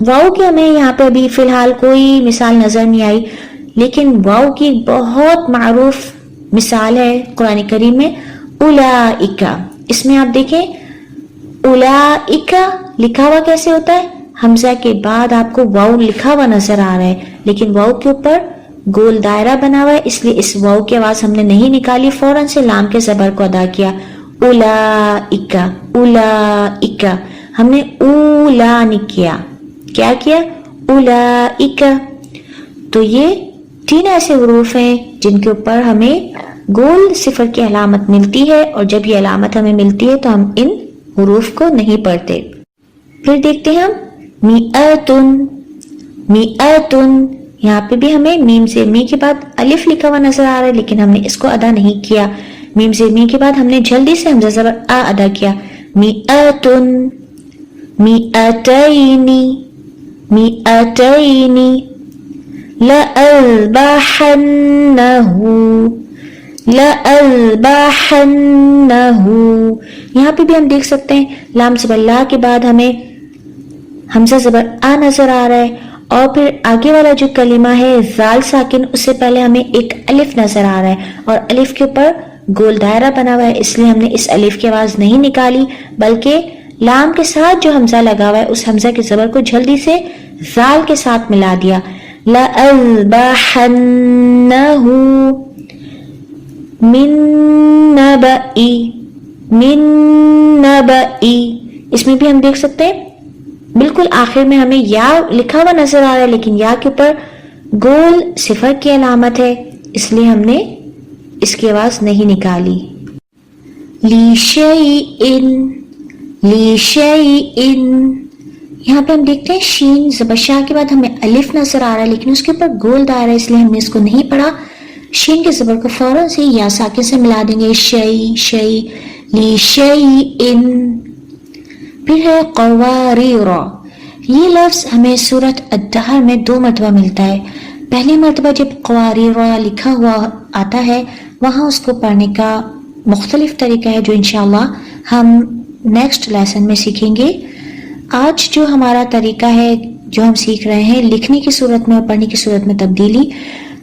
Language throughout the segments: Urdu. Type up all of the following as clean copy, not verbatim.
واو کی ہمیں یہاں پہ ابھی فی الحال کوئی مثال نظر نہیں آئی، لیکن واو کی بہت معروف مثال ہے قرآن کریم میں، اولئک۔ اس میں آپ دیکھیں اولئک لکھا ہوا کیسے ہوتا ہے، حمزہ کے بعد آپ کو واو لکھا ہوا نظر آ رہا ہے، لیکن واو کے اوپر گول دائرہ بنا ہوا ہے، اس لیے اس واو کی آواز ہم نے نہیں نکالی، فوراً سے لام کے زبر کو ادا کیا، اولئک اولئک، ہم نے اولا نہیں کیا، کیا کیا، اولئک۔ تو یہ تین ایسے حروف ہیں جن کے اوپر ہمیں گول صفر کی علامت ملتی ہے، اور جب یہ علامت ہمیں ملتی ہے تو ہم ان حروف کو نہیں پڑھتے۔ پھر دیکھتے ہیں ہم میئتن، میئتن، یہاں پہ بھی ہمیں میم سے می کے بعد الف لکھا ہوا نظر آ رہا ہے، لیکن ہم نے اس کو ادا نہیں کیا، میم سے می کے بعد ہم نے جلدی سے حمزہ زبر آ ادا کیا، میئتن، میئتین، میئتین، لأذبحنه، لأذبحنه، یہاں پہ بھی ہم دیکھ سکتے ہیں لام زبر لا کے بعد ہمیں حمزہ زبر آ نظر آ رہا ہے، اور پھر آگے والا جو کلمہ ہے زال ساکن، اس سے پہلے ہمیں ایک الف نظر آ رہا ہے، اور الف کے اوپر گول دائرہ بنا ہوا ہے، اس لیے ہم نے اس الف کی آواز نہیں نکالی، بلکہ لام کے ساتھ جو حمزہ لگا ہوا ہے اس حمزہ کے زبر کو جلدی سے زال کے ساتھ ملا دیا، لَأَذْبَحَنَّهُ مِن نَبَإِ، من نبئی، اس میں بھی ہم دیکھ سکتے ہیں بالکل آخر میں ہمیں یا لکھا ہوا نظر آ رہا ہے، لیکن یا کے اوپر گول صفر کی علامت ہے، اس لیے ہم نے اس کی آواز نہیں نکالی۔ لیشیئن، لیشیئن، یہاں پہ ہم دیکھتے ہیں شین زبر شاہ کے بعد ہمیں الف نظر آ رہا ہے، لیکن اس کے اوپر گول دائرہ ہے، اس لیے ہم نے اس کو نہیں پڑھا، شین کے زبر کو فوراً سے یا ساکن سے ملا دیں گے، شئی شئی، لیشیئن۔ پھر ہے قواریر، یہ لفظ ہمیں سورۃ الدہر میں 2 مرتبہ ملتا ہے۔ پہلی مرتبہ جب قواریر لکھا ہوا آتا ہے وہاں اس کو پڑھنے کا مختلف طریقہ ہے جو انشاءاللہ ہم نیکسٹ لیسن میں سیکھیں گے۔ آج جو ہمارا طریقہ ہے جو ہم سیکھ رہے ہیں لکھنے کی صورت میں اور پڑھنے کی صورت میں تبدیلی،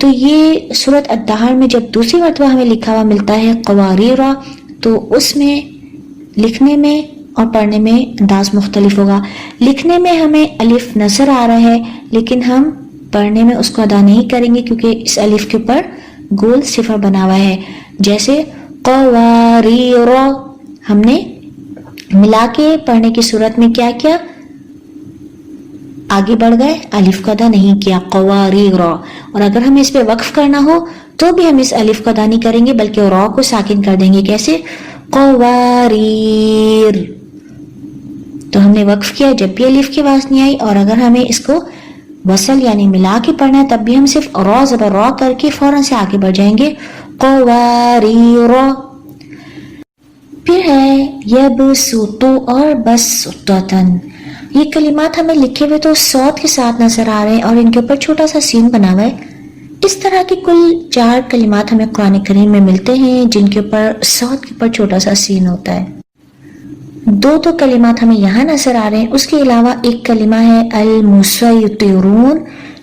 تو یہ سورۃ الدہر میں جب دوسری مرتبہ ہمیں لکھا ہوا ملتا ہے قواریر، تو اس میں لکھنے میں اور پڑھنے میں انداز مختلف ہوگا۔ لکھنے میں ہمیں الف نظر آ رہا ہے، لیکن ہم پڑھنے میں اس کو ادا نہیں کریں گے کیونکہ اس الف کے اوپر گول صفر بنا ہوا ہے، جیسے قواریر، ہم نے ملا کے پڑھنے کی صورت میں کیا کیا، آگے بڑھ گئے، الف کو ادا نہیں کیا، قواریر۔ اور اگر ہمیں اس پہ وقف کرنا ہو تو بھی ہم اس الف کو ادا نہیں کریں گے بلکہ را کو ساکن کر دیں گے، کیسے، قواریر۔ تو ہم نے وقف کیا جب بھی الف کی آواز نہیں آئی، اور اگر ہمیں اس کو وصل یعنی ملا کے پڑھنا ہے تب بھی ہم صرف را زبر را کر کے فوراً سے آگے بڑھ جائیں گے، قواریر۔ پھر ہے یبسط اور بسطتن، یہ کلمات ہمیں لکھے ہوئے تو صوت کے ساتھ نظر آ رہے ہیں اور ان کے اوپر چھوٹا سا سین بنا ہوا ہے۔ اس طرح کے کل 4 کلمات ہمیں قرآن کریم میں ملتے ہیں جن کے اوپر صوت کے اوپر چھوٹا سا سین ہوتا ہے۔ 2 تو کلمات ہمیں یہاں نظر آ رہے ہیں، اس کے علاوہ ایک کلمہ ہے المسیطرون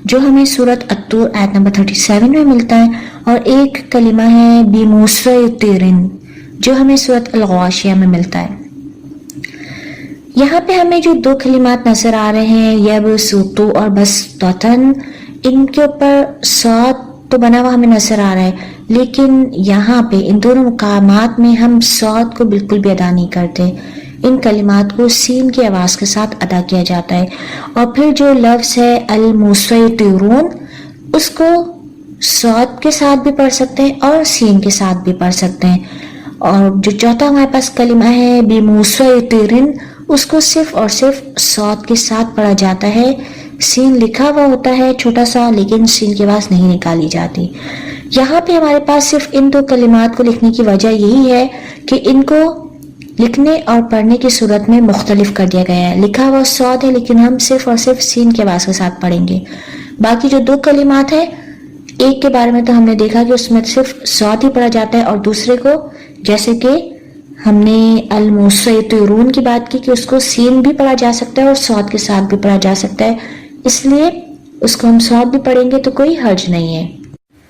جو ہمیں سورۃ الطور آیت نمبر 37 میں ملتا ہے، اور ایک کلمہ ہے بمسیطرن جو ہمیں سورۃ الغاشیہ میں ملتا ہے۔ یہاں پہ ہمیں جو 2 کلمات نظر آ رہے ہیں یبسط اور بسطتن، ان کے اوپر صاد تو بنا ہوا ہمیں نظر آ رہا ہے، لیکن یہاں پہ ان دونوں مقامات میں ہم صاد کو بالکل بھی ادا نہیں کرتے، ان کلمات کو سین کی آواز کے ساتھ ادا کیا جاتا ہے۔ اور پھر جو لفظ ہے المسیطرون، اس کو صاد کے ساتھ بھی پڑھ سکتے ہیں اور سین کے ساتھ بھی پڑھ سکتے ہیں۔ اور جو چوتھا ہمارے پاس کلمہ ہے بمسیطرن، اس کو صرف اور صرف صاد کے ساتھ پڑھا جاتا ہے، سین لکھا ہوا ہوتا ہے چھوٹا سا لیکن سین کی آواز نہیں نکالی جاتی۔ یہاں پہ ہمارے پاس صرف ان 2 کلمات کو لکھنے کی وجہ یہی ہے کہ ان کو لکھنے اور پڑھنے کی صورت میں مختلف کر دیا گیا ہے، لکھا ہوا صاد ہے لیکن ہم صرف اور صرف سین کی آواز کے ساتھ پڑھیں گے۔ باقی جو 2 کلمات ہیں، ایک کے بارے میں تو ہم نے دیکھا کہ اس میں صرف صاد ہی پڑھا جاتا ہے، اور دوسرے کو جیسے کہ ہم نے المسیطرون کی بات کی کہ اس کو سین بھی پڑھا جا سکتا ہے اور صاد کے ساتھ بھی پڑھا جا سکتا ہے، اس لیے اس کو ہم صاد بھی پڑھیں گے تو کوئی حرج نہیں ہے۔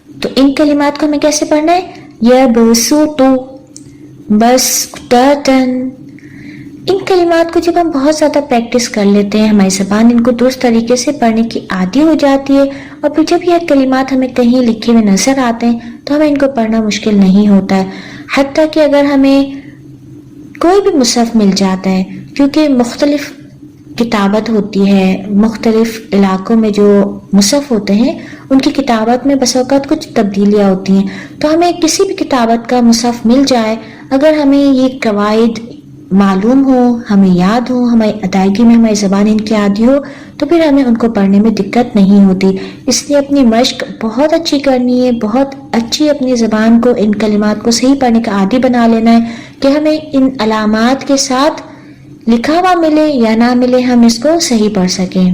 تو ان کلمات کو ہمیں کیسے پڑھنا ہے؟ یبسط، بسطتن۔ ان کلمات کو جب ہم بہت زیادہ پریکٹس کر لیتے ہیں، ہماری زبان ان کو درست طریقے سے پڑھنے کی عادی ہو جاتی ہے، اور پھر جب یہ کلمات ہمیں کہیں لکھے ہوئے نظر آتے ہیں تو ہمیں ان کو پڑھنا مشکل نہیں ہوتا ہے۔ حتیٰ کہ اگر ہمیں کوئی بھی مصحف مل جاتا ہے، کیونکہ مختلف کتابت ہوتی ہے، مختلف علاقوں میں جو مصحف ہوتے ہیں ان کی کتابت میں بس اوقات کچھ تبدیلیاں ہوتی ہیں، تو ہمیں کسی بھی کتابت کا مصحف مل جائے، اگر ہمیں یہ قواعد معلوم ہو، ہمیں یاد ہو، ہماری ادائیگی میں ہماری زبان ان کی عادی ہو، تو پھر ہمیں ان کو پڑھنے میں دقت نہیں ہوتی۔ اس لیے اپنی مشق بہت اچھی کرنی ہے، بہت اچھی اپنی زبان کو ان کلمات کو صحیح پڑھنے کا عادی بنا لینا ہے کہ ہمیں ان علامات کے ساتھ لکھا ہوا ملے یا نہ ملے، ہم اس کو صحیح پڑھ سکیں۔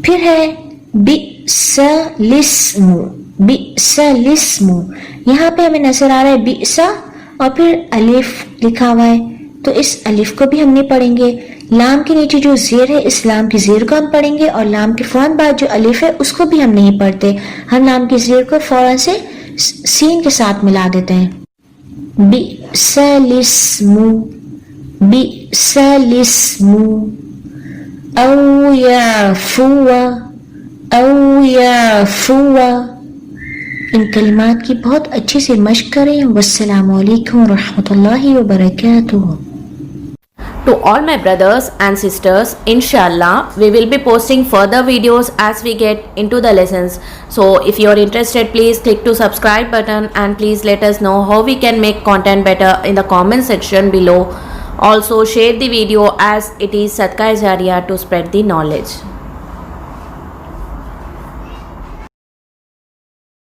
پھر ہے بئس الاسم، بئس الاسم، یہاں پہ ہمیں نظر آ رہا ہے بئس اور پھر الف لکھا ہوا ہے، تو اس الف کو بھی ہم نہیں پڑھیں گے۔ لام کے نیچے جو زیر ہے، اس لام کی زیر کو ہم پڑھیں گے، اور لام کے فوراً بعد جو الف ہے اس کو بھی ہم نہیں پڑھتے، ہم لام کی زیر کو فوراً سے سین کے ساتھ ملا دیتے ہیں۔ بئس الاسم، بئس الاسم، او یعفو، او یعفو۔ ان کلمات کی بہت اچھے سے مشق کریں۔ والسلام علیکم ورحمۃ اللہ وبرکاتہ۔ To all my brothers and sisters, inshallah, we will be posting further videos as we get into the lessons. So if you are interested, please click to subscribe button and please let us know how we can make content better in the comment section below. Also share the video as it is Sadaqah Jariyah to spread the knowledge.